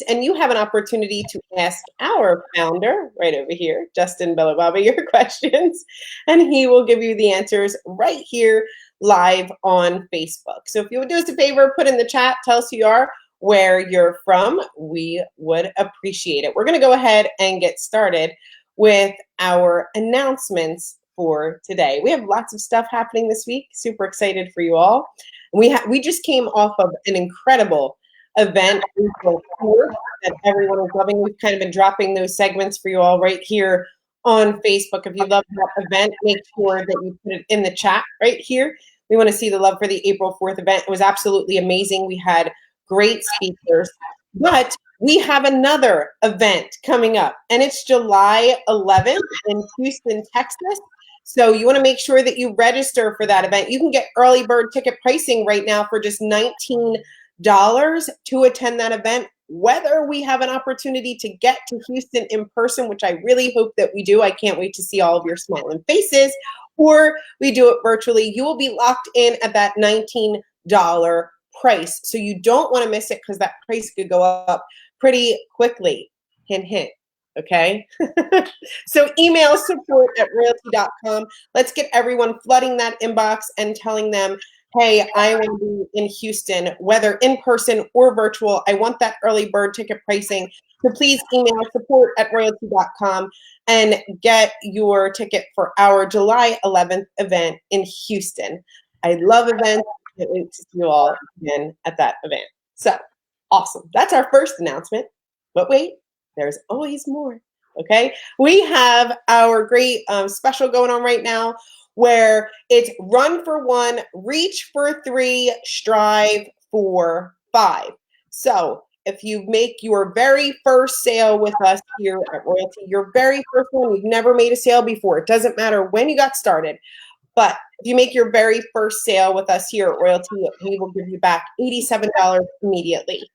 and you have an opportunity to ask our founder right over here, Justin Bellababa, your questions, and he will give you the answers right here live on Facebook. So if you would do us a favor, put in the chat, tell us who you are, where you're from. We would appreciate it. We're going to go ahead and get started with our announcements for today. We have lots of stuff happening this week. Super excited for you all. We just came off of an incredible event that everyone is loving. We've kind of been dropping those segments for you all right here on Facebook. If you love that event, make sure that you put it in the chat right here. We want to see the love for the April 4th event. It was absolutely amazing. We had great speakers, but we have another event coming up, and it's July 11th in Houston, Texas. So you want to make sure that you register for that event. You can get early bird ticket pricing right now for just $19 to attend that event, whether we have an opportunity to get to Houston in person, which I really hope that we do. I can't wait to see all of your smiling faces, or we do it virtually. You will be locked in at that $19 price. So you don't want to miss it, because that price could go up pretty quickly. Hint, hint. Okay. So email support@royaltie.com. Let's get everyone flooding that inbox and telling them, hey, I want to be in Houston, whether in person or virtual. I want that early bird ticket pricing. So please email support@royaltie.com and get your ticket for our July 11th event in Houston. I love events. I can't wait to see you all again at that event. So awesome. That's our first announcement. But wait, there's always more. Okay. We have our great special going on right now, where it's run for 1, reach for 3, strive for 5. So if you make your very first sale with us here at Royaltie, your very first one, you've never made a sale before, it doesn't matter when you got started, but if you make your very first sale with us here at Royaltie, we will give you back $87 immediately.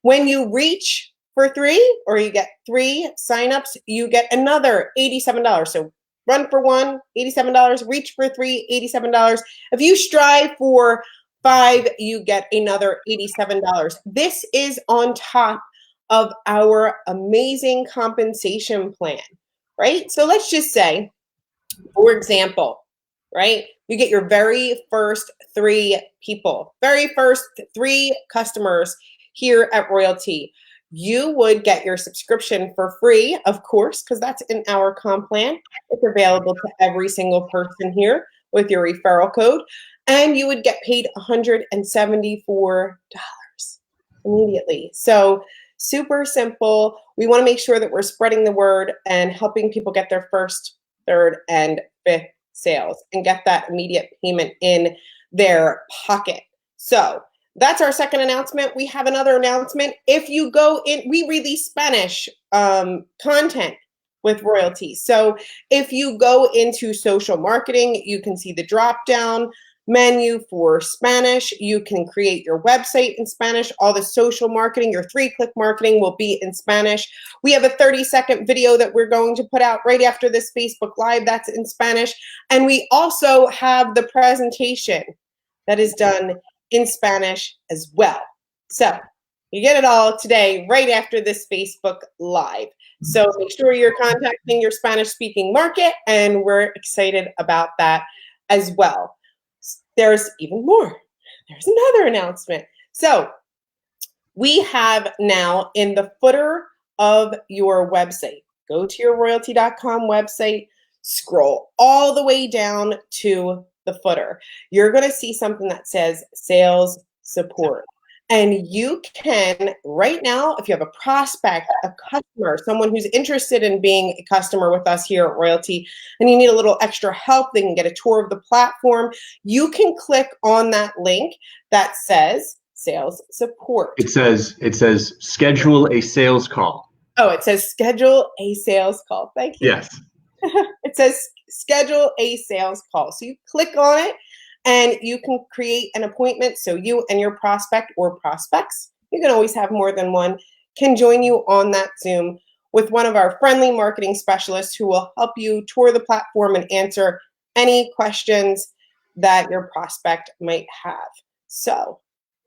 When you reach for 3, or you get 3 signups, you get another $87. So run for 1, $87. Reach for 3, $87. If you strive for 5, you get another $87. This is on top of our amazing compensation plan, right? So let's just say, for example, right, you get your very first 3 people, very first 3 customers here at Royaltie. You would get your subscription for free, of course, because that's in our comp plan. It's available to every single person here with your referral code. And you would get paid $174 immediately. So super simple. We want to make sure that we're spreading the word and helping people get their first, third, and fifth sales and get that immediate payment in their pocket. So that's our second announcement. We have another announcement. If you go in, we release Spanish content with Royaltie. So if you go into social marketing, you can see the drop-down menu for Spanish. You can create your website in Spanish. All the social marketing, your 3-click marketing will be in Spanish. We have a 30-second video that we're going to put out right after this Facebook Live that's in Spanish. And we also have the presentation that is done in Spanish as well. So you get it all today, right after this Facebook Live. So make sure you're contacting your Spanish-speaking market, and we're excited about that as well. There's even more. There's another announcement. So we have now in the footer of your website, go to your royaltie.com website, scroll all the way down to the footer. You're going to see something that says sales support. And you can, right now, if you have a prospect, a customer, someone who's interested in being a customer with us here at Royaltie, and you need a little extra help, they can get a tour of the platform. You can click on that link that says sales support. It says schedule a sales call. Oh, it says schedule a sales call. Thank you. Yes. It says schedule a sales call. So you click on it and you can create an appointment. So you and your prospect or prospects, you can always have more than one, can join you on that Zoom with one of our friendly marketing specialists who will help you tour the platform and answer any questions that your prospect might have. So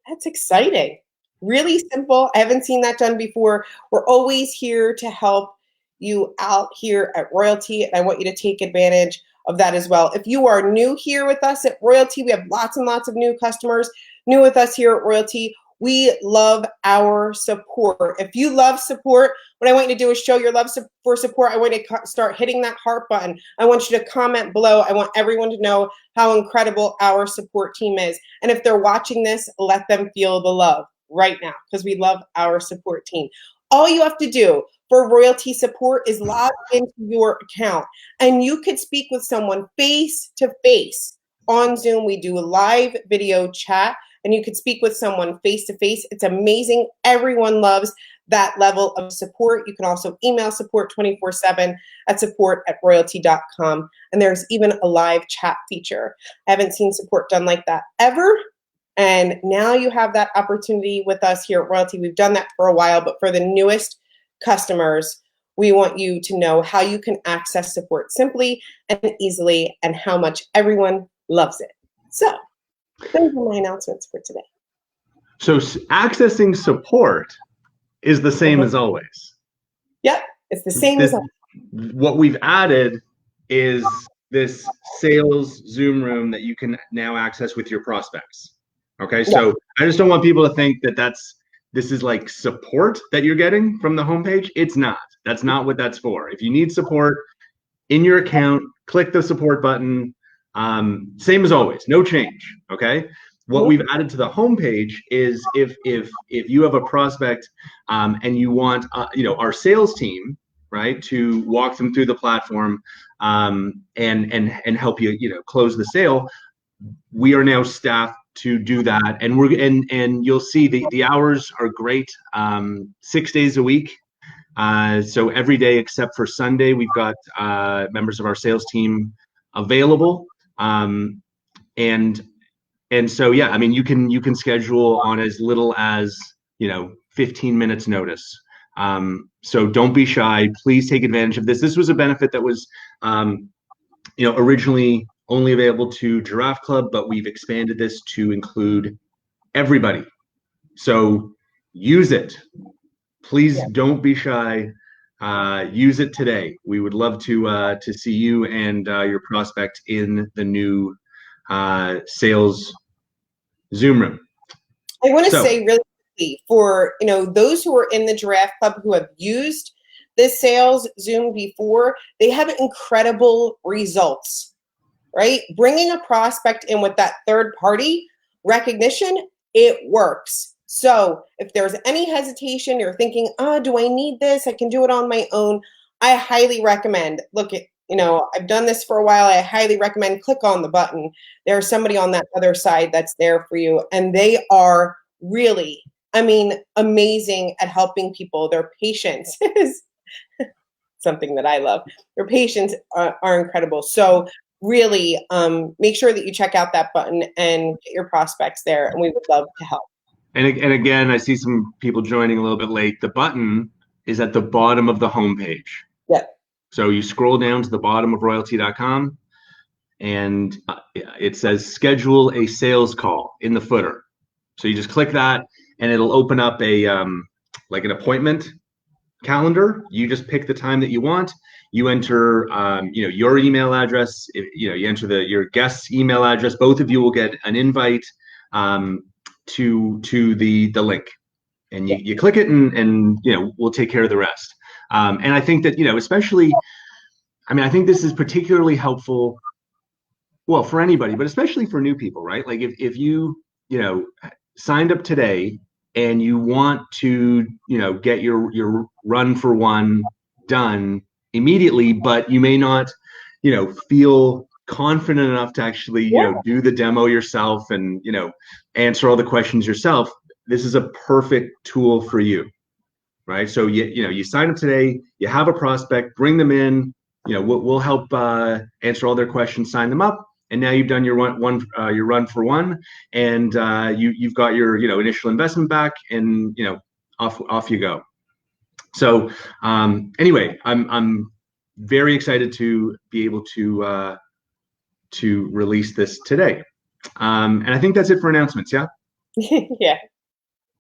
that's exciting. Really simple. I haven't seen that done before. We're always here to help you out here at Royalty, and I want you to take advantage of that as well. If you are new here with us at Royalty, we have lots and lots of new customers new with us here at Royalty. We love our support. If you love support, what I want you to do is show your love for support. I want you to start hitting that heart button. I want you to comment below. I want everyone to know how incredible our support team is. And if they're watching this, let them feel the love right now, because we love our support team. All you have to do for Royalty support is log into your account, and you could speak with someone face to face on Zoom. We do a live video chat, and you could speak with someone face to face. It's amazing. Everyone loves that level of support. You can also email support 24/7 at support@royalty.com. And there's even a live chat feature. I haven't seen support done like that ever. And now you have that opportunity with us here at Royalty. We've done that for a while, but for the newest customers, we want you to know how you can access support simply and easily, and how much everyone loves it. So those are my announcements for today. So accessing support is the same as always. Yep, it's the same as always. What we've added is this sales Zoom room that you can now access with your prospects. Okay, so I just don't want people to think that this is like support that you're getting from the homepage. It's not. That's not what that's for. If you need support in your account, click the support button. Same as always, no change. Okay. What we've added to the homepage is if you have a prospect and you want our sales team, right, to walk them through the platform and help you close the sale, we are now staffed to do that, and you'll see the hours are great. 6 days a week, so every day except for Sunday, we've got members of our sales team available, and so yeah, I mean you can schedule on as little as 15 minutes notice. So don't be shy. Please take advantage of this. This was a benefit that was originally only available to Giraffe Club, but we've expanded this to include everybody. So use it. Please don't be shy. Use it today. We would love to see you and your prospect in the new sales Zoom room. I want to say really quickly for those who are in the Giraffe Club who have used this sales Zoom before, they have incredible results. Right? Bringing a prospect in with that third party recognition, it works. So if there's any hesitation, you're thinking, do I need this? I can do it on my own. I highly recommend, I've done this for a while. I highly recommend click on the button. There's somebody on that other side that's there for you. And they are really, amazing at helping people. Their patience is something that I love. Their patience are incredible. So really make sure that you check out that button and get your prospects there, and we would love to help. And again, I see some people joining a little bit late. The button is at the bottom of the homepage. Yep. So you scroll down to the bottom of royalty.com, and it says schedule a sales call in the footer. So you just click that, and it'll open up a like an appointment calendar. You just pick the time that you want. You enter your email address. You enter your guest's email address. Both of you will get an invite to the link, and you click it, and we'll take care of the rest. And I think that especially, I think this is particularly helpful, well, for anybody, but especially for new people, right? Like if you signed up today and you want to get your run for one done immediately, but you may not feel confident enough to actually do the demo yourself and answer all the questions yourself. This is a perfect tool for you, right? So you sign up today, you have a prospect, bring them in, we'll help answer all their questions, sign them up, and now you've done your run for one, and you've got your initial investment back, and off you go. So anyway, I'm very excited to be able to release this today, and I think that's it for announcements. Yeah. Yeah.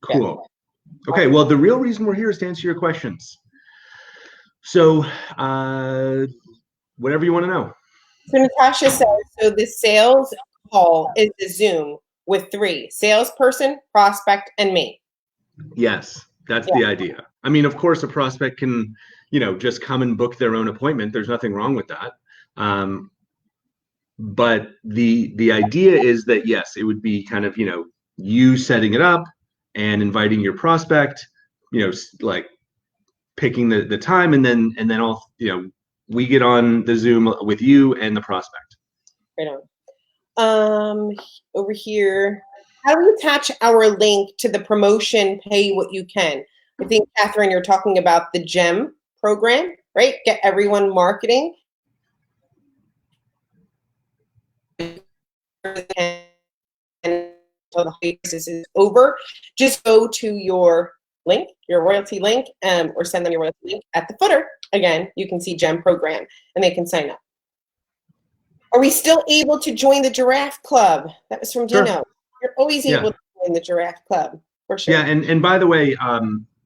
Cool. Okay, well, the real reason we're here is to answer your questions. So, whatever you want to know. So Natasha says, so the sales call is the Zoom with 3, salesperson, prospect, and me. Yes, that's the idea. I mean, of course, a prospect can, just come and book their own appointment. There's nothing wrong with that. But the idea is that, yes, it would be kind of, you setting it up and inviting your prospect, like picking the time, and then all, we get on the Zoom with you and the prospect. Right on. Over here, how do we attach our link to the promotion pay what you can? I think, Catherine, you're talking about the GEM program, right? Get everyone marketing. Until the crisis is over, just go to your link, your royalty link, or send them your royalty link at the footer. Again, you can see GEM program, and they can sign up. Are we still able to join the Giraffe Club? That was from Dino. Sure. You're always able to join the Giraffe Club, for sure. Yeah, and by the way,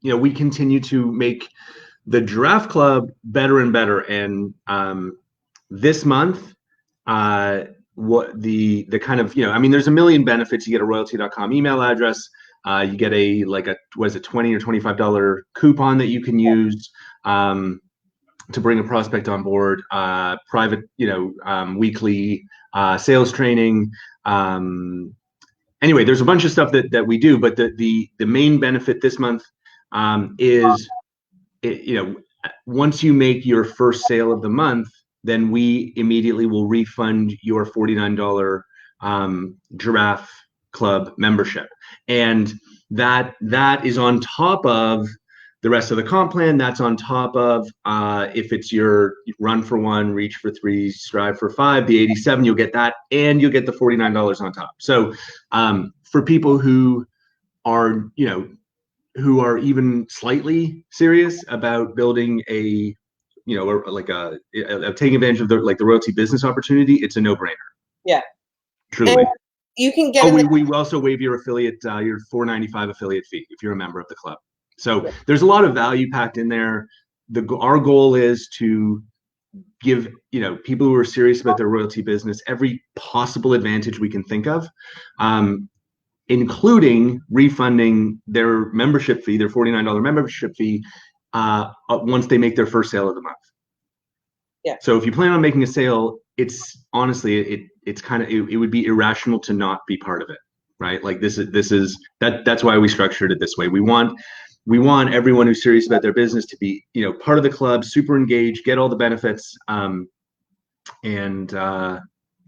we continue to make the Giraffe Club better and better. And this month, what the kind of, there's a million benefits. You get a royaltie.com email address. You get a $20 or $25 coupon that you can use to bring a prospect on board. Private, weekly sales training. Anyway, there's a bunch of stuff that we do, but the main benefit this month is, once you make your first sale of the month, then we immediately will refund your $49 Giraffe Club membership. And that is on top of the rest of the comp plan. That's on top of, if it's your run for 1, reach for 3, strive for 5, the 87, you'll get that, and you'll get the $49 on top. So for people who are, who are even slightly serious about building a, taking advantage of the royalty business opportunity, it's a no-brainer. Yeah. Truly. And you can get. We also waive your affiliate, your $4.95 affiliate fee if you're a member of the club. So there's a lot of value packed in there. Our goal is to give, people who are serious about their royalty business every possible advantage we can think of, including refunding their membership fee, their $49 membership fee, once they make their first sale of the month. Yeah. So if you plan on making a sale, it's honestly, it would be irrational to not be part of it, right? Like that's why we structured it this way. We want everyone who's serious about their business to be, part of the club, super engaged, get all the benefits.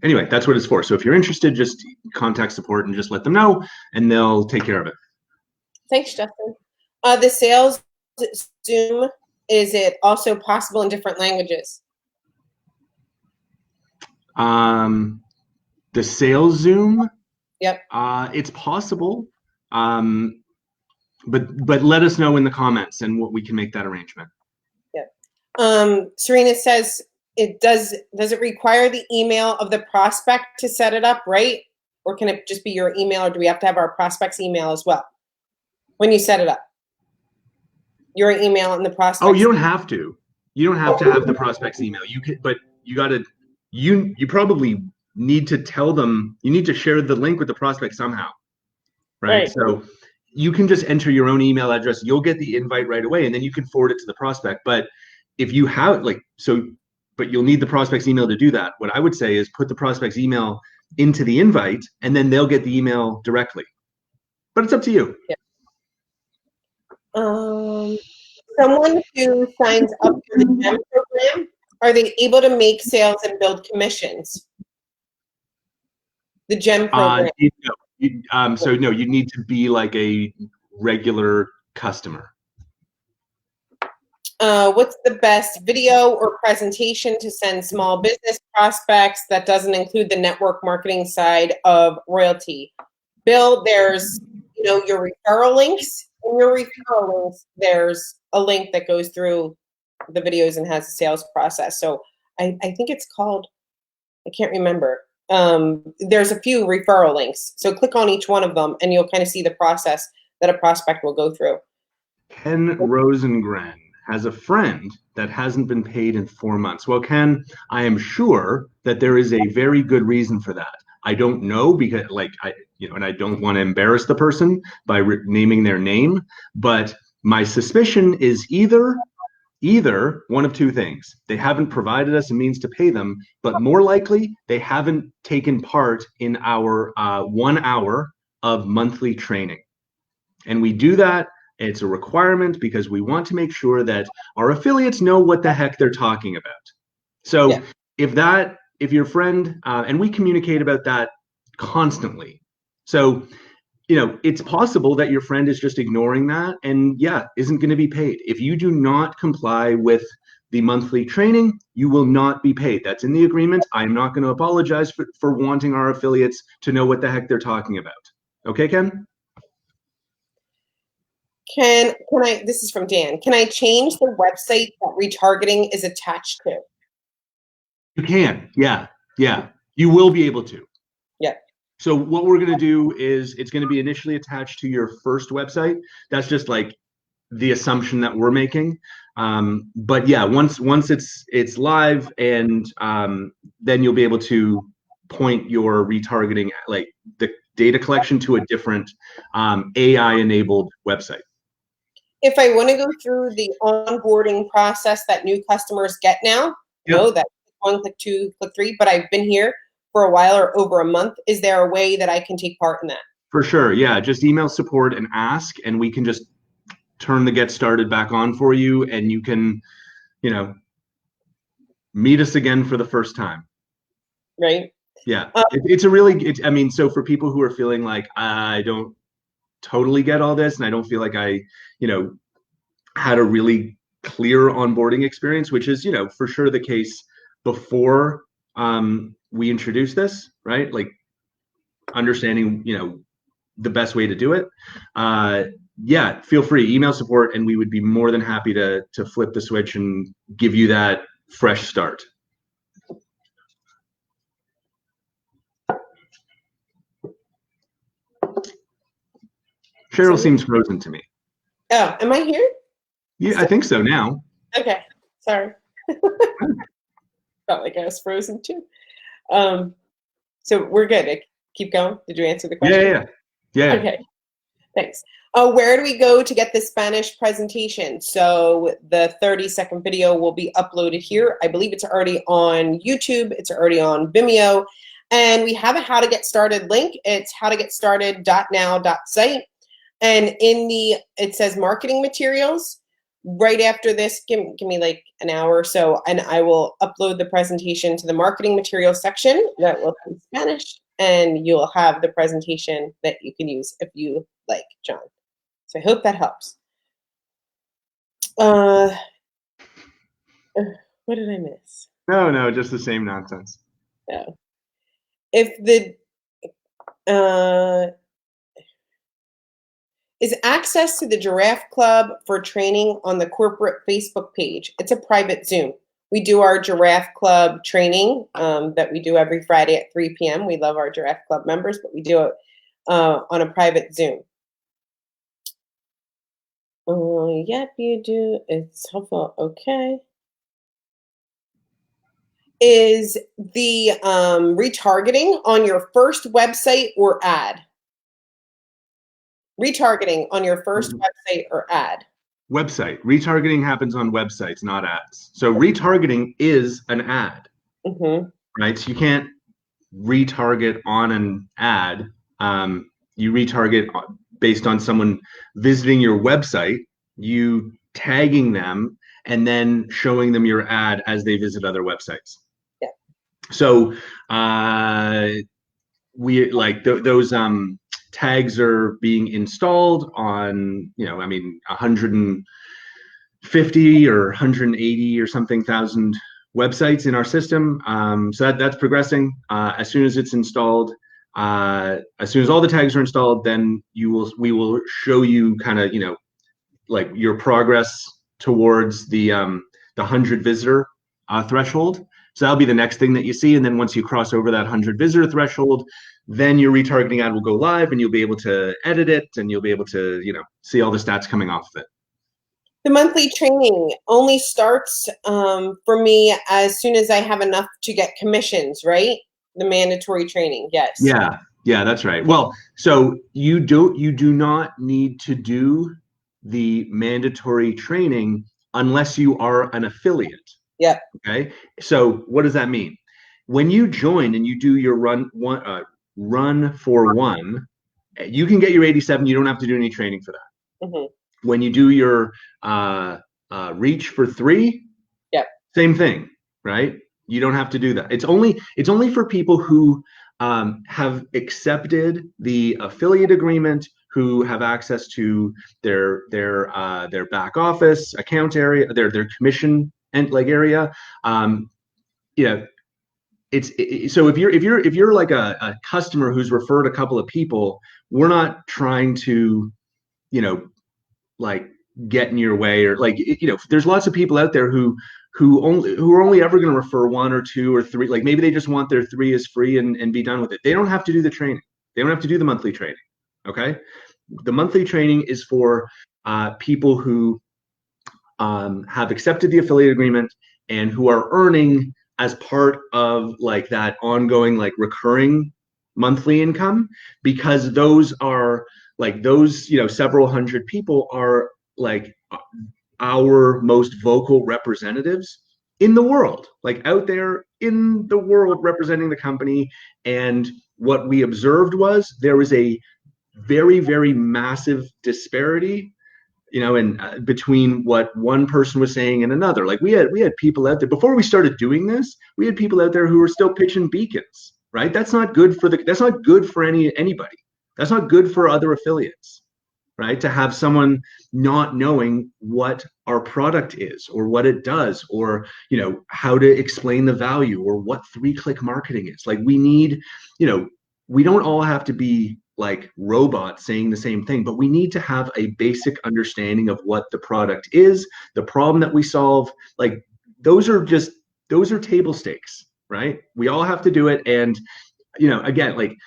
Anyway, that's what it's for. So if you're interested, just contact support and just let them know, and they'll take care of it. Thanks, Justin. The sales Zoom, is it also possible in different languages? The sales Zoom? Yep. It's possible. But let us know in the comments, and we can make that arrangement. Yep. Serena says, does it require the email of the prospect to set it up, right? Or can it just be your email, or do we have to have our prospect's email as well when you set it up? Your email and the prospect. Oh, you don't have to. You don't have to have the prospect's email. You could, but you got to. You probably need to tell them. You need to share the link with the prospect somehow, right? So you can just enter your own email address. You'll get the invite right away, and then you can forward it to the prospect. But if you have but you'll need the prospect's email to do that. What I would say is put the prospect's email into the invite, and then they'll get the email directly. But it's up to you. Yeah. Someone who signs up for the GEM program, are they able to make sales and build commissions? The GEM program. No, you need to be like a regular customer. What's the best video or presentation to send small business prospects that doesn't include the network marketing side of royalty? Bill, there's your referral links. In your referral links, there's a link that goes through the videos and has a sales process. So I think it's called, I can't remember. There's a few referral links. So click on each one of them and you'll kind of see the process. that a prospect will go through. Ken Rosengren has a friend that hasn't been paid in 4 months. Well, Ken, I am sure that there is a very good reason for that. I don't know because, and I don't want to embarrass the person by naming their name, but my suspicion is either one of two things. They haven't provided us a means to pay them, but more likely they haven't taken part in our 1 hour of monthly training. And we do that. It's a requirement because we want to make sure that our affiliates know what the heck they're talking about. So if your friend, and we communicate about that constantly. So, it's possible that your friend is just ignoring that and isn't going to be paid. If you do not comply with the monthly training, you will not be paid. That's in the agreement. I'm not going to apologize for wanting our affiliates to know what the heck they're talking about. Okay, Ken? Can I, this is from Dan, can I change the website that retargeting is attached to? You can, yeah. You will be able to. Yeah. So what we're going to do is it's going to be initially attached to your first website. That's just like the assumption that we're making. But once it's live, and then you'll be able to point your retargeting, like the data collection, to a different AI-enabled website. If I want to go through the onboarding process that new customers get now, that 1, click 2, click 3, but I've been here for a while or over a month, is there a way that I can take part in that? For sure, yeah. Just email support and ask, and we can just turn the get started back on for you, and you can, meet us again for the first time. Right. Yeah. So for people who are feeling like I don't totally get all this, and I don't feel like I, had a really clear onboarding experience, which is, for sure the case before we introduced this, right? Like understanding, the best way to do it. Feel free, email support, and we would be more than happy to flip the switch and give you that fresh start. Cheryl seems frozen to me. Oh, am I here? Yeah, I think so now. Okay, sorry. Felt like I was frozen too. So we're good. Keep going. Did you answer the question? Yeah. Okay, thanks. Where do we go to get the Spanish presentation? So the 30-second video will be uploaded here. I believe it's already on YouTube. It's already on Vimeo. And we have a how to get started link. It's howtogetStarted.now.site. And it says marketing materials. Right after this, give me like an hour or so, and I will upload the presentation to the marketing materials section that will be in Spanish, and you'll have the presentation that you can use if you like, John. So I hope that helps. What did I miss? No, just the same nonsense. No. If the is access to the Giraffe Club for training on the corporate Facebook page. It's a private Zoom. We do our Giraffe Club training that we do every Friday at 3 p.m. We love our Giraffe Club members, but we do it on a private Zoom. Yep, you do. It's helpful. Okay. Is the retargeting on your first website or ad? Retargeting on your first website or ad? Website. Retargeting happens on websites, not ads. So retargeting is an ad, right? So you can't retarget on an ad. You retarget based on someone visiting your website, you tagging them, and then showing them your ad as they visit other websites. Yeah. So we like those tags are being installed on 150 or 180 or something thousand websites in our system. So that's progressing. As soon as it's installed, as soon as all the tags are installed, then we will show you kind of like your progress towards the 100 visitor threshold. So that'll be the next thing that you see. And then once you cross over that 100 visitor threshold, then your retargeting ad will go live and you'll be able to edit it and you'll be able to, see all the stats coming off of it. The monthly training only starts for me as soon as I have enough to get commissions, right? The mandatory training, yes. Yeah, that's right. Well, so you do not need to do the mandatory training unless you are an affiliate. Yep. Okay. So what does that mean? When you join and you do your run for one, you can get your 87. You don't have to do any training for that. Mm-hmm. When you do your reach for 3, yep, same thing, right? You don't have to do that. It's only for people who have accepted the affiliate agreement, who have access to their back office account area, their commission and area. So if you're like a customer who's referred a couple of people, we're not trying to, like get in your way, or like, there's lots of people out there who are only ever going to refer 1 or 2 or 3. Like maybe they just want their 3 as free and be done with it. They don't have to do the training. They don't have to do the monthly training. Okay. The monthly training is for people who have accepted the affiliate agreement and who are earning as part of like that ongoing, like recurring monthly income, because those are like those, several hundred people are like our most vocal representatives in the world, like out there in the world representing the company. And what we observed was there was a very, very massive disparity, and between what one person was saying and another. Like we had people out there before we started doing this. We had people out there who were still pitching beacons, right? That's not good for anybody. That's not good for other affiliates, right? To have someone not knowing what our product is or what it does, or, how to explain the value, or what 3-click marketing is. Like we need, we don't all have to be like robots saying the same thing, but we need to have a basic understanding of what the product is, the problem that we solve. Like those are table stakes, right? We all have to do it. And, again, like,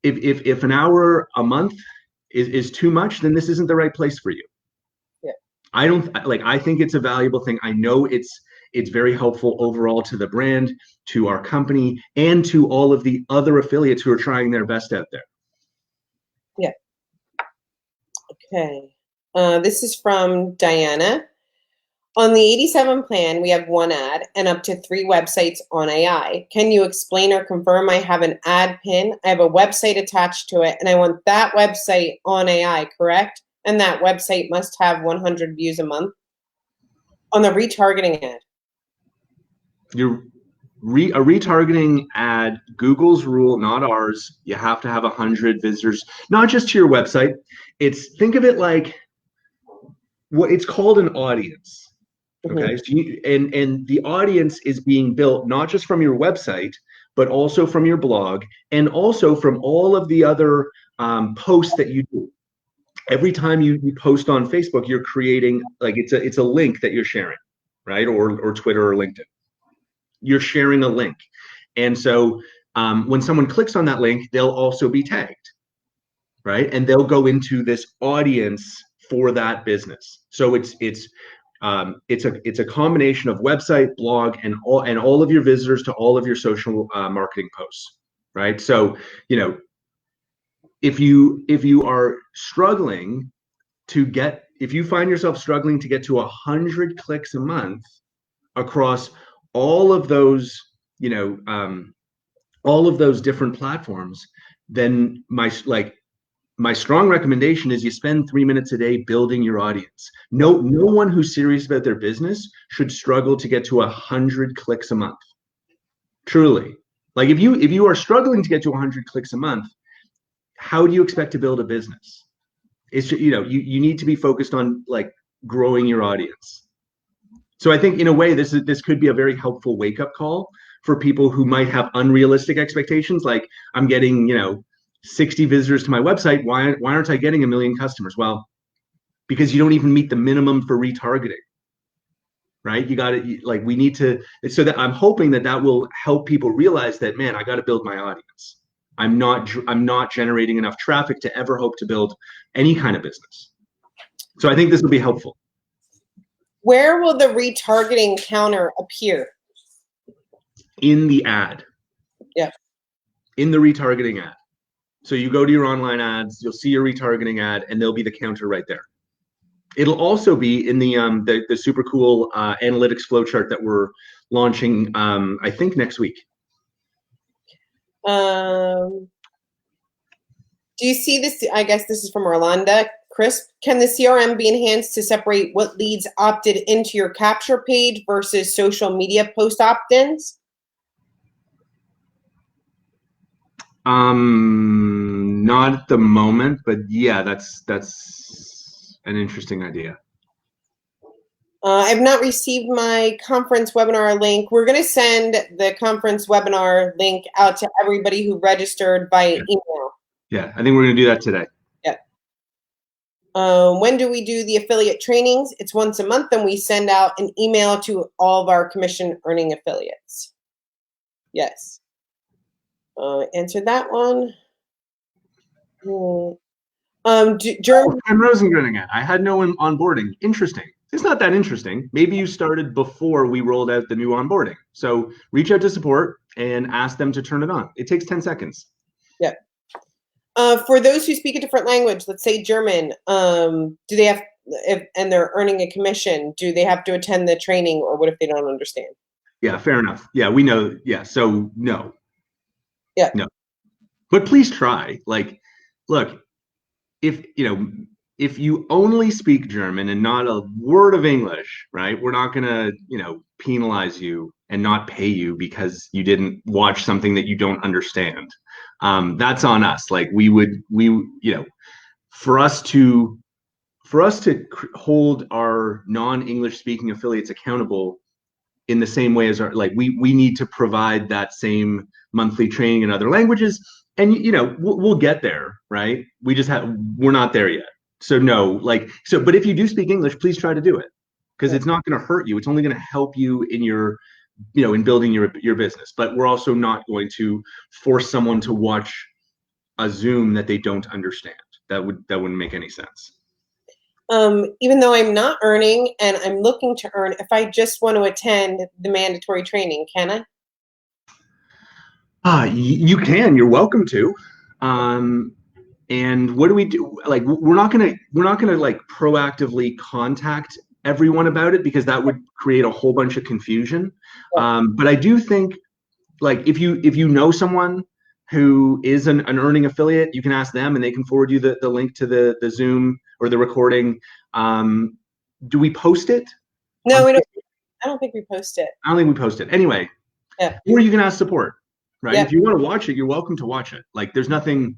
if an hour a month is too much, then this isn't the right place for you. Yeah. I think it's a valuable thing. I know it's very helpful overall to the brand, to our company, and to all of the other affiliates who are trying their best out there. Yeah. Okay. This is from Diana. On the 87 plan, we have 1 ad and up to 3 websites on AI. Can you explain or confirm I have an ad pin? I have a website attached to it, and I want that website on AI, correct? And that website must have 100 views a month. On the retargeting ad. A retargeting ad, Google's rule, not ours. You have to have 100 visitors, not just to your website. Think of it like what it's called, an audience. Okay. So and the audience is being built not just from your website, but also from your blog, and also from all of the other posts that you do. Every time you post on Facebook, you're creating, like, it's a link that you're sharing, right? Or Twitter or LinkedIn. You're sharing a link. And so when someone clicks on that link, they'll also be tagged, right? And they'll go into this audience for that business. So it's a combination of website, blog, and all of your visitors to all of your social marketing posts, right? So, if you are struggling if you find yourself struggling to get to 100 clicks a month across all of those, all of those different platforms, then my strong recommendation is you spend 3 minutes a day building your audience. No one who's serious about their business should struggle to get to 100 clicks a month. Truly. Like if you are struggling to get to 100 clicks a month, how do you expect to build a business? It's, you need to be focused on like growing your audience. So I think in a way, this could be a very helpful wake-up call for people who might have unrealistic expectations. Like, I'm getting, 60 visitors to my website. Why aren't I getting 1 million customers? Well, because you don't even meet the minimum for retargeting. right? You got to like we need to. So that I'm hoping that that will help people realize that, man, I got to build my audience. I'm not generating enough traffic to ever hope to build any kind of business. So I think this will be helpful. Where will the retargeting counter appear? In the ad. Yeah. In the retargeting ad. So you go to your online ads, you'll see your retargeting ad, and there'll be the counter right there. It'll also be in the super cool analytics flowchart that we're launching, I think next week. Do you see this? I guess this is from Orlando. Crisp, can the CRM be enhanced to separate what leads opted into your capture page versus social media post opt-ins? Not at the moment, but yeah, that's an interesting idea. I've not received my conference webinar link. We're going to send the conference webinar link out to everybody who registered by email. Yeah, I think we're going to do that today. Yeah. When do we do the affiliate trainings? It's once a month, and we send out an email to all of our commission earning affiliates. Yes. Answered that one. Ken Rosengren again. I had no onboarding. Interesting. It's not that interesting. Maybe you started before we rolled out the new onboarding. So reach out to support and ask them to turn it on. It takes 10 seconds. Yeah. For those who speak a different language, let's say German, do they have, and they're earning a commission, do they have to attend the training, or what if they don't understand? Yeah, fair enough. Yeah, we know. Yeah, so no. Yeah. No. But please try. Like, look, if you only speak German and not a word of English, right? We're not gonna, penalize you and not pay you because you didn't watch something that you don't understand. That's on us. Like for us to hold our non-English speaking affiliates accountable in the same way as we need to provide that same monthly training in other languages, and we'll get there, right? We're not there yet. So no, but if you do speak English, please try to do it, because it's not going to hurt you. It's only going to help you in your in building your business. But we're also not going to force someone to watch a Zoom that they don't understand. That wouldn't make any sense. Even though I'm not earning and I'm looking to earn, if I just want to attend the mandatory training, can I? You can. You're welcome to. And what do we do? Like, we're not gonna like proactively contact everyone about it, because that would create a whole bunch of confusion. But I do think, like, if you know someone who is an earning affiliate, you can ask them and they can forward you the link to the Zoom or the recording. Do we post it? No, we don't. I don't think we post it. I don't think we post it. Anyway, yeah. Or you can ask support, right? Yeah. If you want to watch it, you're welcome to watch it. Like, there's nothing,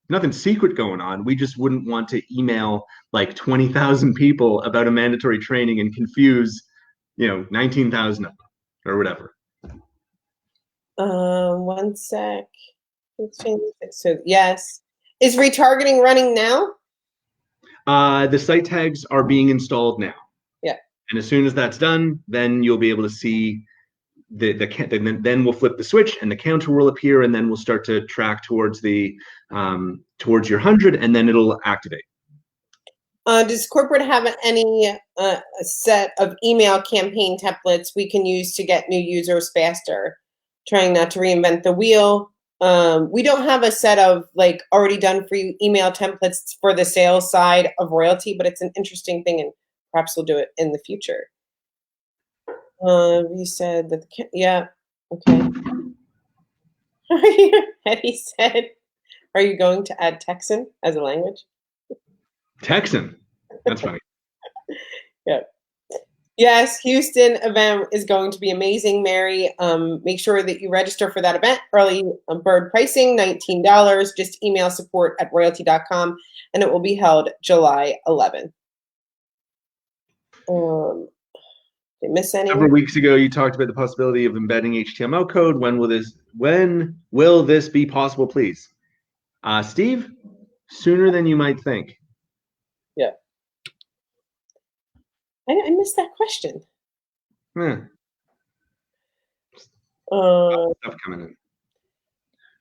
nothing secret going on. We just wouldn't want to email like 20,000 people about a mandatory training and confuse, 19,000 of them or whatever. One sec. So yes. Is retargeting running now? The site tags are being installed now. Yeah. And as soon as that's done, then you'll be able to see then we'll flip the switch and the counter will appear, and then we'll start to track towards your 100, and then it'll activate. Does corporate have any set of email campaign templates we can use to get new users faster? Trying not to reinvent the wheel. We don't have a set of like already done for you email templates for the sales side of Royaltie, but it's an interesting thing, and perhaps we'll do it in the future. You said that, yeah, okay. Eddie said, are you going to add Texan as a language? Texan? That's funny. Yeah. Yes, Houston event is going to be amazing, Mary. Make sure that you register for that event. Early bird pricing, $19. Just email support@royaltie.com, and it will be held July 11th. Did I miss any? Several weeks ago, you talked about the possibility of embedding HTML code. When will this be possible, please? Steve, sooner than you might think. Yeah. I missed that question. Yeah. Stuff coming in.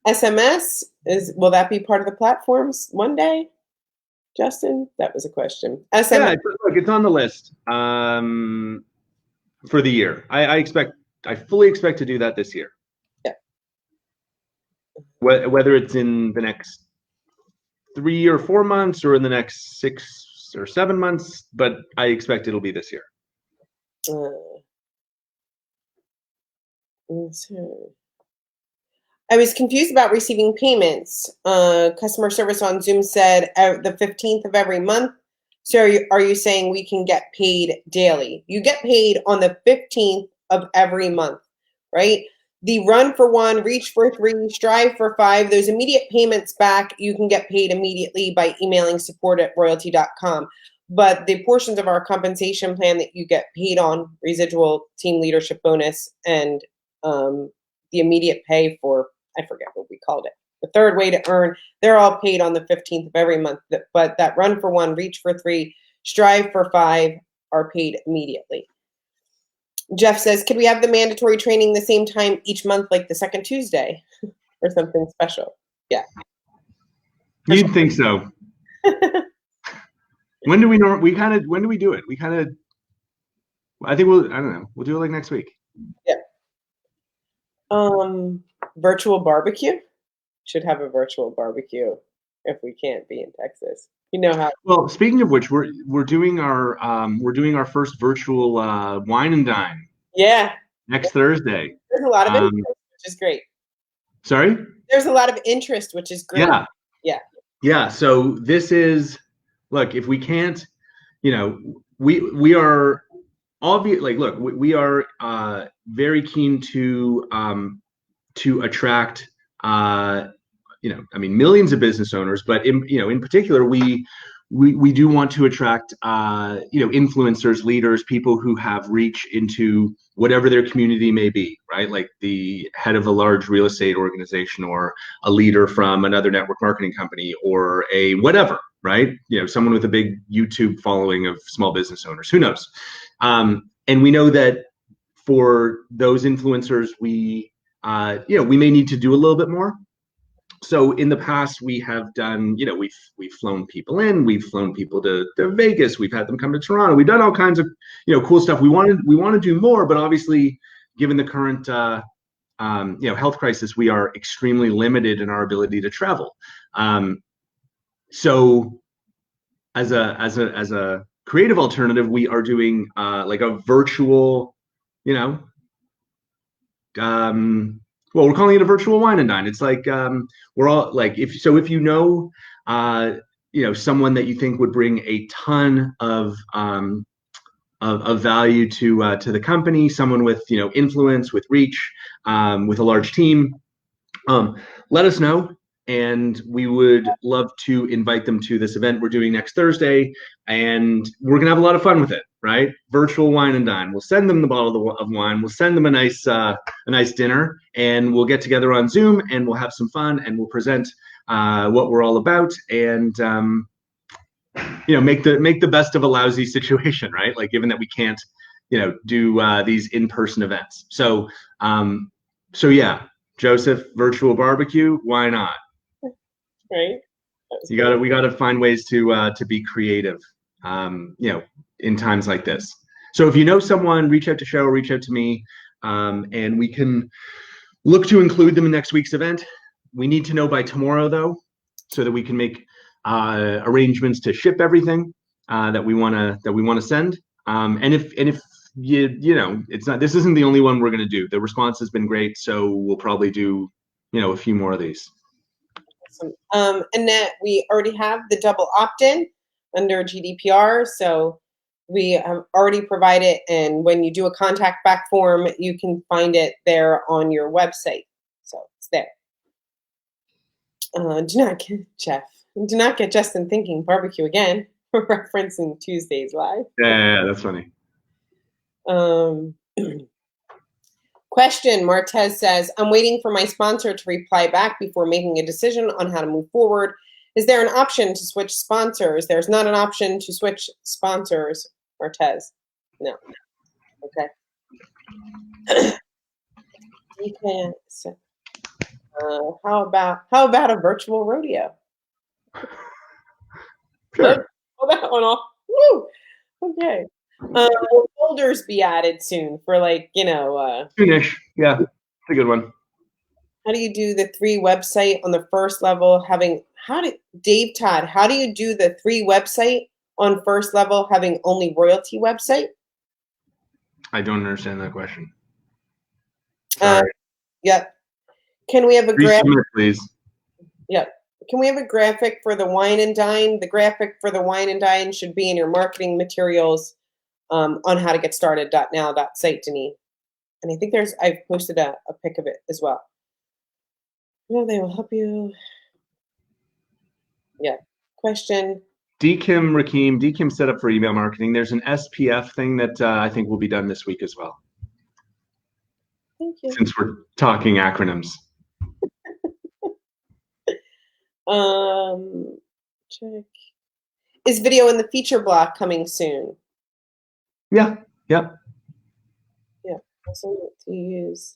SMS will that be part of the platforms one day, Justin? That was a question. SMS. Yeah, look, it's on the list for the year. I fully expect to do that this year. Yeah. Whether it's in the next 3 or 4 months or in the next 6 or 7 months, but I expect it'll be this year. I was confused about receiving payments. Customer service on Zoom said the 15th of every month. So are you saying we can get paid daily? You get paid on the 15th of every month, right? The run for 1, reach for 3, strive for 5, those immediate payments back, you can get paid immediately by emailing support@royaltie.com. But the portions of our compensation plan that you get paid on, residual, team leadership bonus, and the immediate pay for, I forget what we called it, the third way to earn, they're all paid on the 15th of every month. But that run for 1, reach for 3, strive for 5 are paid immediately. Jeff says, could we have the mandatory training the same time each month, like the second Tuesday or something special? Yeah. You'd think so. When do we do it? I think I don't know. We'll do it like next week. Yeah. Virtual barbecue? Should have a virtual barbecue if we can't be in Texas. You know how. Well, speaking of which, we're doing our first virtual wine and dine. Yeah. Next Thursday. There's a lot of interest, which is great. Sorry? There's a lot of interest, which is great. Yeah. Yeah. Yeah. So this is, look, if we can't, we are obvious. Like, look, we are very keen to attract millions of business owners, but in particular, we do want to attract influencers, leaders, people who have reach into whatever their community may be, right? Like the head of a large real estate organization, or a leader from another network marketing company, or a whatever, right? Someone with a big YouTube following of small business owners, who knows? And we know that for those influencers, we may need to do a little bit more. So in the past, we have done, we've flown people in, we've flown people to Vegas, we've had them come to Toronto, we've done all kinds of, cool stuff. We want to do more, but obviously, given the current, health crisis, we are extremely limited in our ability to travel. So as a creative alternative, we are doing like a virtual, well, we're calling it a virtual wine and dine. It's like we're all like, if someone that you think would bring a ton of value to the company, someone with influence, with reach, with a large team, let us know, and we would love to invite them to this event we're doing next Thursday, and we're gonna have a lot of fun with it, right? Virtual wine and dine. We'll send them the bottle of wine. We'll send them a nice dinner, and we'll get together on Zoom, and we'll have some fun, and we'll present what we're all about, and make the best of a lousy situation, right? Like, given that we can't do these in-person events. So yeah, Joseph, virtual barbecue, why not? Right. We gotta find ways to be creative, in times like this. So if you know someone, reach out to Show, reach out to me, and we can look to include them in next week's event. We need to know by tomorrow, though, so that we can make arrangements to ship everything that we want to send. And if it's not, this isn't the only one we're going to do. The response has been great, so we'll probably do a few more of these. Awesome. Annette, we already have the double opt-in under GDPR, so we have already provided, and when you do a contact back form, you can find it there on your website. So it's there. Do not get Justin thinking barbecue again, referencing Tuesday's live. Yeah, that's funny. Question, Martez says, I'm waiting for my sponsor to reply back before making a decision on how to move forward. Is there an option to switch sponsors? There's not an option to switch sponsors, Martez. No. Okay. You can. So, how about a virtual rodeo? Let's Sure. pull that one off. Woo! Okay. Will folders be added soon for like, Soonish. Yeah. It's a good one. how do you do the three website on the first level having how do Dave Todd, how do you do the three website on first level having only royalty website? I don't understand that question. Uh, Sorry. yep. Can we have a graphic? Resubmit, please. Yep. Can we have a graphic for the wine and dine? The graphic for the wine and dine should be in your marketing materials on how to get started .now.site, Denise. And I think I've posted a pic of it as well. No, they will help you. Yeah. Question. DKIM set up for email marketing. There's an SPF thing that I think will be done this week as well, Thank you. since we're talking acronyms. Check. Is video in the feature block coming soon? Yeah. Yep. Yeah. Also to use.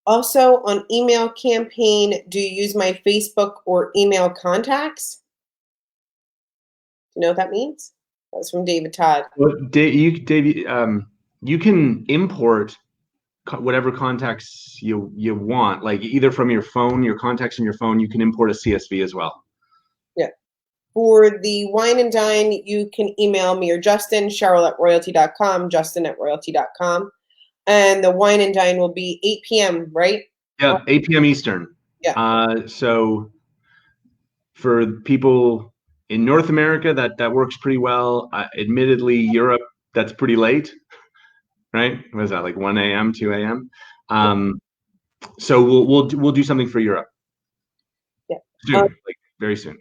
Also on email campaign, do you use my Facebook or email contacts? Do you know what that means? That's from David Todd. Well, Dave, you can import whatever contacts you want, like either from your phone, your contacts in your phone. You can import a CSV as well. Yeah. For the wine and dine, you can email me or Justin, Cheryl@royaltie.com, Justin@royaltie.com. And the wine and dine will be 8 p.m., right? Yeah, 8 p.m. Eastern. Yeah. So for people in North America, that works pretty well. Admittedly, Europe, that's pretty late, right? What is that, like 1 a.m., 2 a.m.? So we'll do something for Europe. Yeah. Soon, like very soon.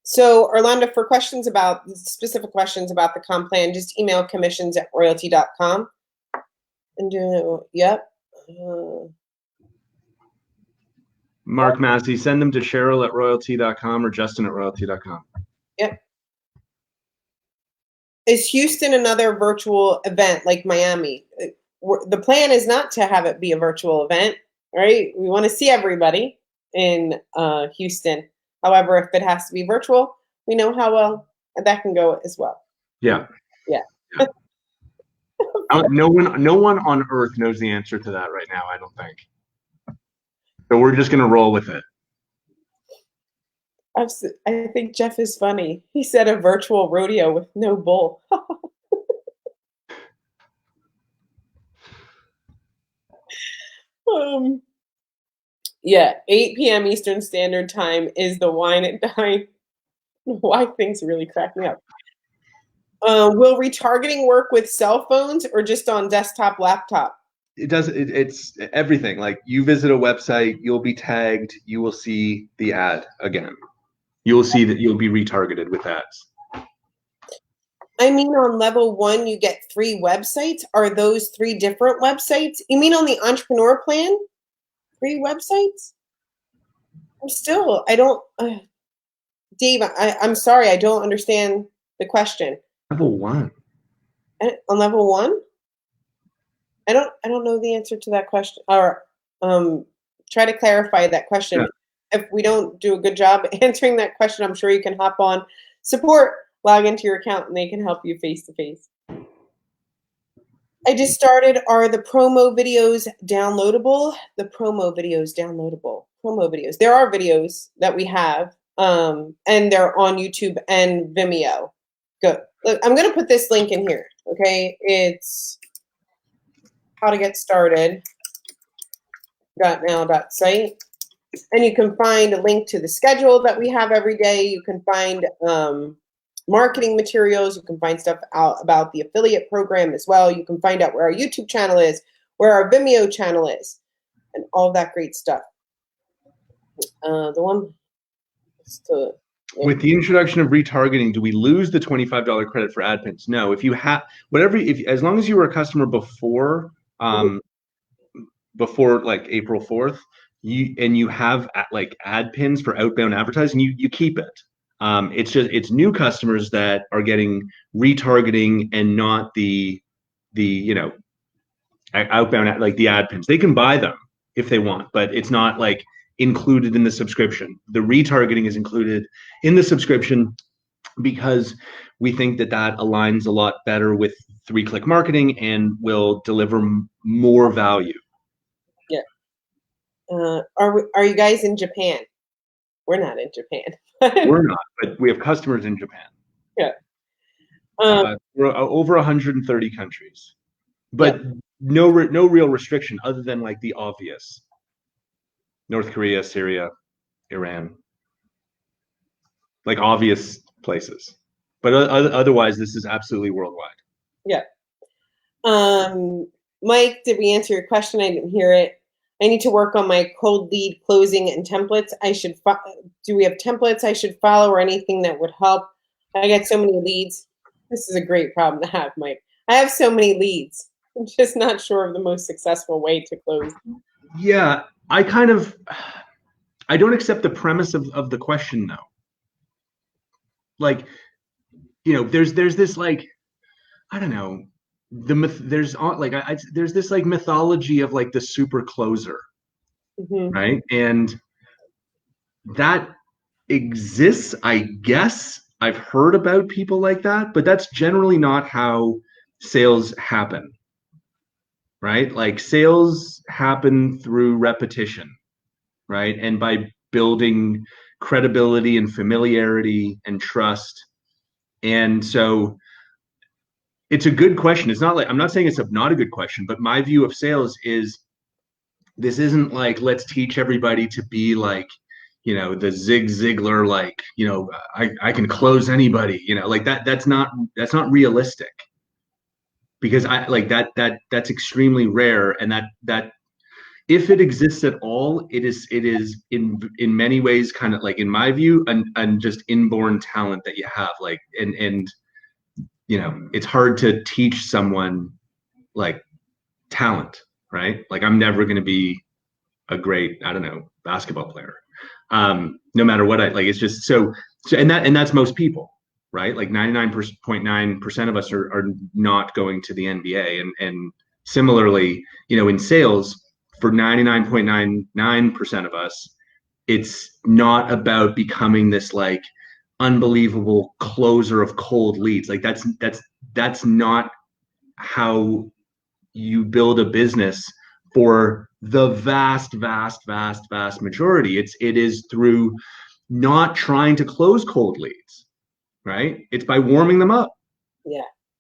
So Orlando, for specific questions about the comp plan, just email commissions@royaltie.com. And yep. Mark Massey, send them to Cheryl@royaltie.com or Justin@royaltie.com. Yep. Is Houston another virtual event like Miami? The plan is not to have it be a virtual event, right? We want to see everybody in Houston. However, if it has to be virtual, we know how well that can go as well. Yeah. Yeah. No one on earth knows the answer to that right now, I don't think. So we're just gonna roll with it. I think Jeff is funny. He said a virtual rodeo with no bull. Yeah, 8 p.m. Eastern Standard Time is the wine and dine. Why things really crack me up. Will retargeting work with cell phones or just on desktop, laptop? It does. It's everything. Like you visit a website, you'll be tagged. You will see the ad again. You will see that you'll be retargeted with ads. I mean, on level 1, you get 3 websites. Are those 3 different websites? You mean on the entrepreneur plan? 3 websites? I don't, Dave, I'm sorry, I don't understand the question. Level 1. On level 1? I don't know the answer to that question. Or try to clarify that question. Yeah. If we don't do a good job answering that question, I'm sure you can hop on support, log into your account, and they can help you face to face. I just started. Are the promo videos downloadable? The promo videos downloadable. Promo videos. There are videos that we have, and they're on YouTube and Vimeo. Good. Look, I'm going to put this link in here. Okay, it's how to get started. .now.site, and you can find a link to the schedule that we have every day. You can find marketing materials. You can find stuff out about the affiliate program as well. You can find out where our YouTube channel is, where our Vimeo channel is, and all that great stuff. With the introduction of retargeting, do we lose the $25 credit for ad pins? No. If you have as long as you were a customer before like April 4th, you have like ad pins for outbound advertising, you keep it. It's new customers that are getting retargeting and not the outbound, like the ad pins. They can buy them if they want, but it's not like included in the subscription. The retargeting is included in the subscription because we think that aligns a lot better with 3-click marketing and will deliver more value. Yeah. Are you guys in Japan? We're not in Japan. We're not, but we have customers in Japan. Yeah. We're over 130 countries, but no real restriction other than like the obvious: North Korea, Syria, Iran, like obvious places. But otherwise, this is absolutely worldwide. Yeah. Mike, did we answer your question? I didn't hear it. I need to work on my cold lead closing and templates. Do we have templates I should follow or anything that would help? I get so many leads. This is a great problem to have, Mike. I have so many leads. I'm just not sure of the most successful way to close. Yeah, I don't accept the premise of the question though. Like, there's this like, I don't know, there's this like mythology of like the super closer, right? And that exists, I guess. I've heard about people like that, but that's generally not how sales happen, right? Like sales happen through repetition, right? And by building credibility and familiarity and trust. And so it's a good question. It's not like, I'm not saying it's not a good question, but my view of sales is this isn't like, let's teach everybody to be like, the Zig Ziglar, like, I can close anybody, like that's not realistic, because I like that's extremely rare. And that if it exists at all, it is in many ways kind of like, in my view, and just inborn talent that you have, like, and it's hard to teach someone like talent, right? Like I'm never going to be a great, I don't know, basketball player, no matter what it's just so and that's most people, right? Like 99.9% of us are not going to the NBA, and similarly, in sales, for 99.99% of us, it's not about becoming this like unbelievable closer of cold leads. Like that's not how you build a business for the vast majority. It is through not trying to close cold leads, right? It's by warming them up,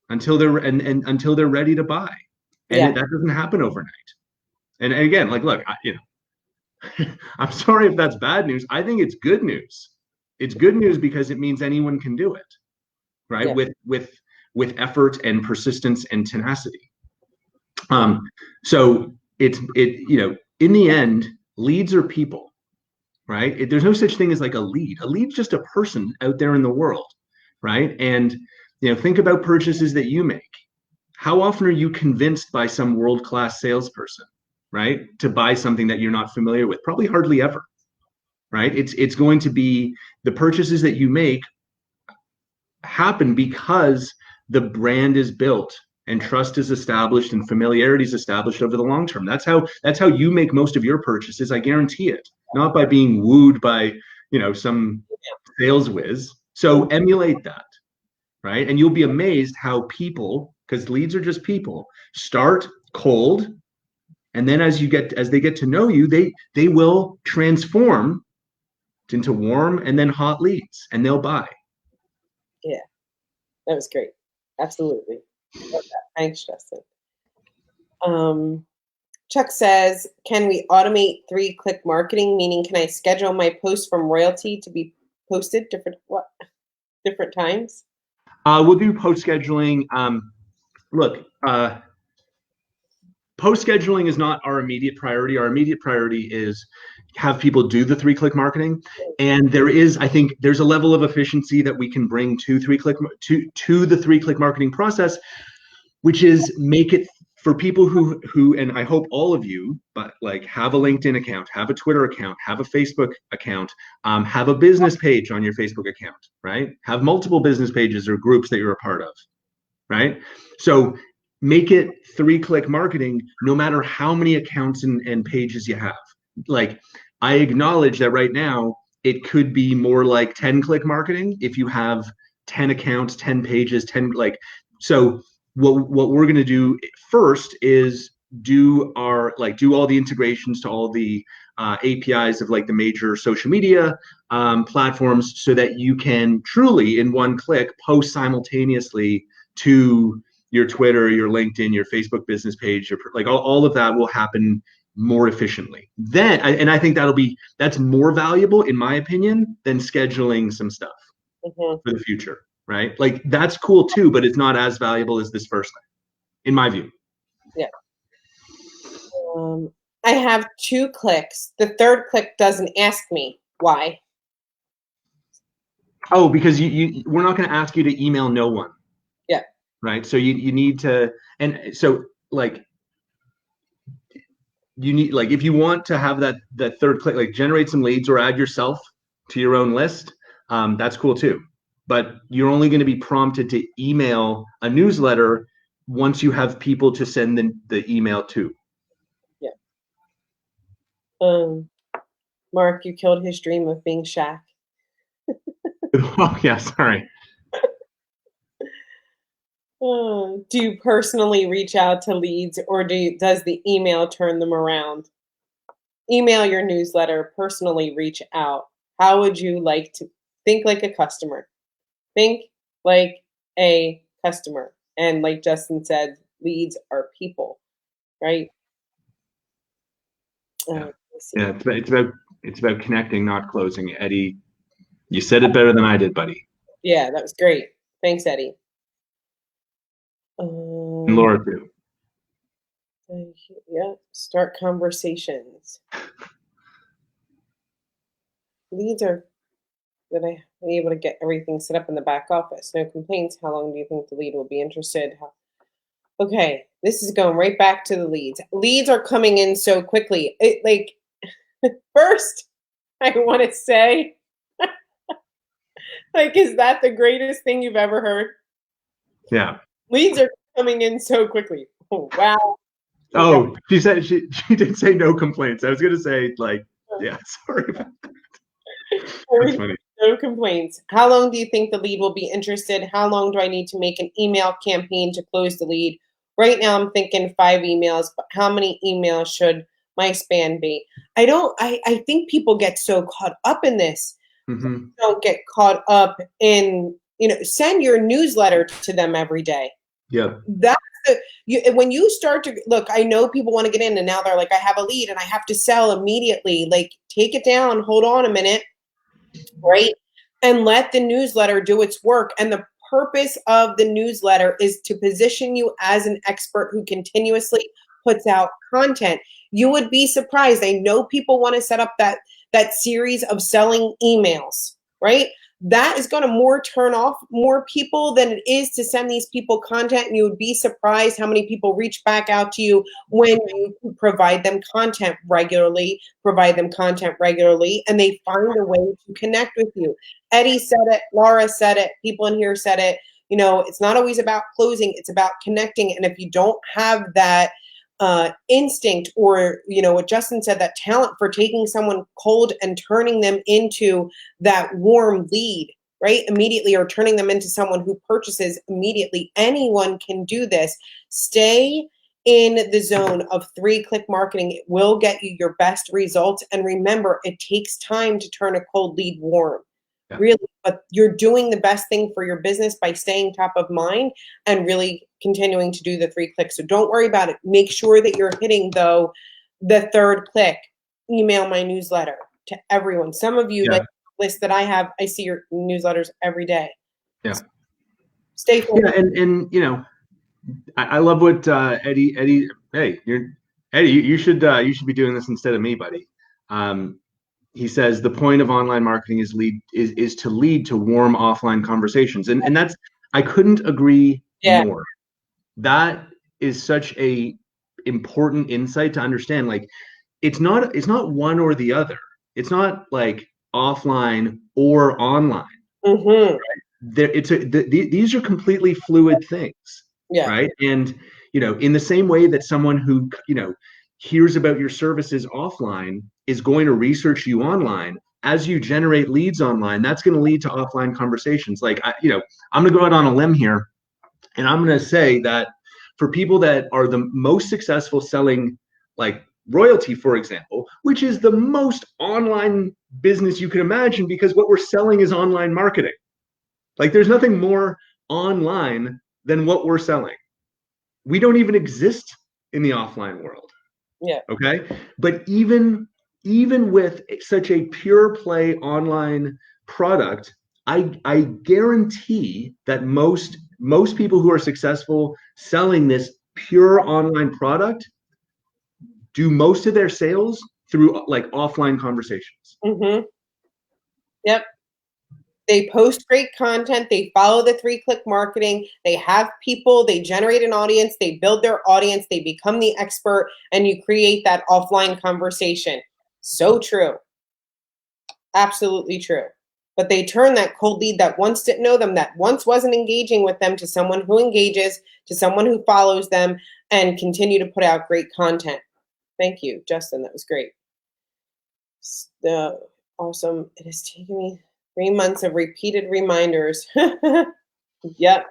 until they're until they're ready to buy, and that doesn't happen overnight. And again, like, look, I'm sorry if that's bad news. I think it's good news. It's good news because it means anyone can do it, right? With effort and persistence and tenacity. So in the end, leads are people, right? There's no such thing as like a lead. A lead's just a person out there in the world, right? And think about purchases that you make. How often are you convinced by some world-class salesperson, right, to buy something that you're not familiar with? Probably hardly ever, right? It's going to be the purchases that you make happen because the brand is built and trust is established and familiarity is established over the long term. That's how you make most of your purchases. I guarantee it. Not by being wooed by some sales whiz. So emulate that, right? And you'll be amazed how people, because leads are just people, start cold, and then as they get to know you, they will transform into warm and then hot leads, and they'll buy. Yeah, that was great. Absolutely. Love that. Thanks, Justin. Chuck says, can we automate 3-click marketing? Meaning, can I schedule my post from Royaltie to be posted different times? We'll do post scheduling. Look, post scheduling is not our immediate priority. Our immediate priority is have people do the 3-click marketing, and I think there's a level of efficiency that we can bring to the 3-click marketing process, which is make it for people who, and I hope all of you, but like have a LinkedIn account, have a Twitter account, have a Facebook account, have a business page on your Facebook account, right? Have multiple business pages or groups that you're a part of, right? So make it 3-click marketing no matter how many accounts and pages you have. Like, I acknowledge that right now it could be more like 10-click marketing if you have 10 accounts, 10 pages, 10 like. So what we're going to do first is do all the integrations to all the APIs of like the major social media platforms, so that you can truly in one click post simultaneously to your Twitter, your LinkedIn, your Facebook business page, like all of that will happen more efficiently. And I think that's more valuable in my opinion than scheduling some stuff for the future, right? Like that's cool too, but it's not as valuable as this first thing, in my view. Yeah. I have 2 clicks. The third click doesn't ask me why. Oh, because we're not going to ask you to email no one. Yeah. Right. So you need to, and so like you need, like, if you want to have that third click, like generate some leads or add yourself to your own list, that's cool too. But you're only going to be prompted to email a newsletter once you have people to send the email to. Yeah. Mark, you killed his dream of being Shaq. Oh yeah, sorry. Do you personally reach out to leads, or does the email turn them around? Email your newsletter, personally reach out. How would you like to think like a customer? Think like a customer. And like Justin said, leads are people, right? Yeah, it's about connecting, not closing. Eddie, you said it better than I did, buddy. Yeah, that was great. Thanks, Eddie. And Laura too. Yeah, start conversations. Leads are that I be able to get everything set up in the back office. No complaints. How long do you think the lead will be interested? Okay, this is going right back to the leads. Leads are coming in so quickly. First, I want to say, like, is that the greatest thing you've ever heard? Yeah. Leads are coming in so quickly. Oh, wow. Oh, she said she did say no complaints. I was gonna say, like, yeah, sorry about that. That's funny. No complaints. How long do you think the lead will be interested? How long do I need to make an email campaign to close the lead? Right now I'm thinking 5 emails, but how many emails should my span be? I think people get so caught up in this. Mm-hmm. Don't get caught up in, send your newsletter to them every day. Yeah. That's when you start to look, I know people want to get in and now they're like, I have a lead and I have to sell immediately. Like, take it down, hold on a minute, right? And let the newsletter do its work. And the purpose of the newsletter is to position you as an expert who continuously puts out content. You would be surprised. I know people want to set up that series of selling emails, right? That is going to turn off more people than it is to send these people content. And you would be surprised how many people reach back out to you when you provide them content regularly, and they find a way to connect with you. Eddie said it, Laura said it, people in here said it. It's not always about closing, it's about connecting. And if you don't have that instinct, or what Justin said, that talent for taking someone cold and turning them into that warm lead, right, immediately, or turning them into someone who purchases immediately, anyone can do this. Stay in the zone of 3-click marketing. It will get you your best results. And remember, it takes time to turn a cold lead warm. Yeah. Really, but you're doing the best thing for your business by staying top of mind and really continuing to do the 3 clicks. So don't worry about it. Make sure that you're hitting, though, the 3rd click. Email my newsletter to everyone. Some of you, like the list that I have, I see your newsletters every day. Yeah. So stay focused. Yeah, and I love what Eddie. Hey, Eddie. You should be doing this instead of me, buddy. He says the point of online marketing is to lead to warm offline conversations, and that's, I couldn't agree more. That is such a important insight to understand. Like, it's not one or the other. It's not like offline or online. Mm-hmm. These are completely fluid things, Yeah. right? And in the same way that someone who hears about your services offline is going to research you online, as you generate leads online, that's going to lead to offline conversations. Like, I'm going to go out on a limb here, and I'm going to say that for people that are the most successful selling, like Royaltie, for example, which is the most online business you can imagine, because what we're selling is online marketing. Like, there's nothing more online than what we're selling. We don't even exist in the offline world. Yeah. Okay. But even with such a pure play online product, I guarantee that most people who are successful selling this pure online product do most of their sales through like offline conversations. Mm-hmm. Yep. They post great content. They follow the 3-click marketing. They have people. They generate an audience. They build their audience. They become the expert, and you create that offline conversation. So true. Absolutely true. But they turn that cold lead that once didn't know them, that once wasn't engaging with them, to someone who engages, to someone who follows them, and continue to put out great content. Thank you, Justin. That was great. Awesome. It has taken me 3 months of repeated reminders. Yep.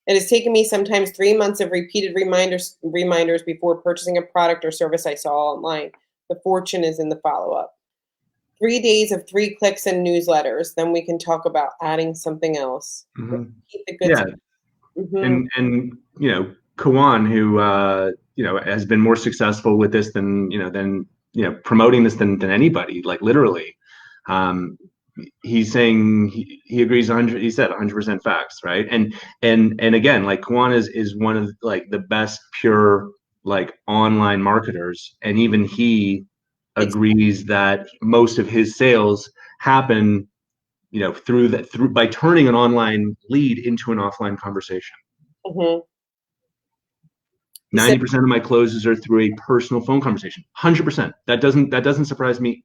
It has taken me sometimes 3 months of repeated reminders before purchasing a product or service I saw online. The fortune is in the follow-up. 3 days of 3 clicks and newsletters. Then we can talk about adding something else. Mm-hmm. Keep the good Yeah. stuff. Mm-hmm. And Kawan, who has been more successful with this than promoting this than anybody, like literally. He's saying he agrees 100. He said 100% facts, right? And again, like, Kawan is one of like the best pure like online marketers, and even he agrees that most of his sales happen through by turning an online lead into an offline conversation. Mm-hmm. 90% of my closes are through a personal phone conversation. 100%. That doesn't surprise me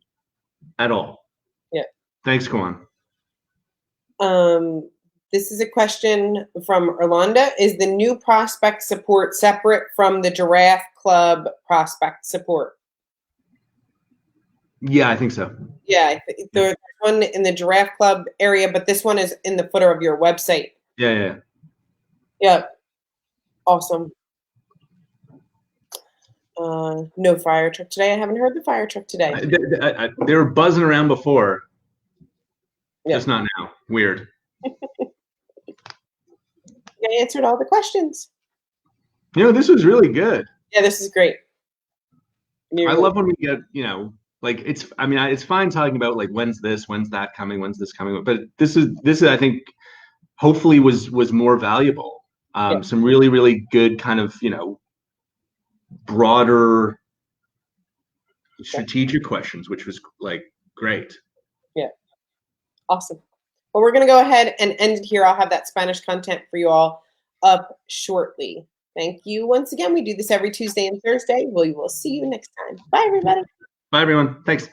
at all. Yeah. Thanks, Kawan. This is a question from Orlando. Is the new prospect support separate from the Giraffe Club prospect support? Yeah, I think so. Yeah, there's one in the Giraffe Club area, but this one is in the footer of your website. Yeah. Yeah. Awesome. No fire truck today. I haven't heard the fire truck today. They were buzzing around before. Yeah. Just not now. Weird. I answered all the questions. This was really good. Yeah, this is great. I love when we get, like, it's fine talking about like when's this, when's that coming, when's this coming, but this is I think hopefully was more valuable. Yeah. Some really, really good kind of, broader strategic questions, which was like great. Yeah. Awesome. Well, we're going to go ahead and end it here. I'll have that Spanish content for you all up shortly. Thank you once again. We do this every Tuesday and Thursday. We will see you next time. Bye, everybody. Bye, everyone. Thanks.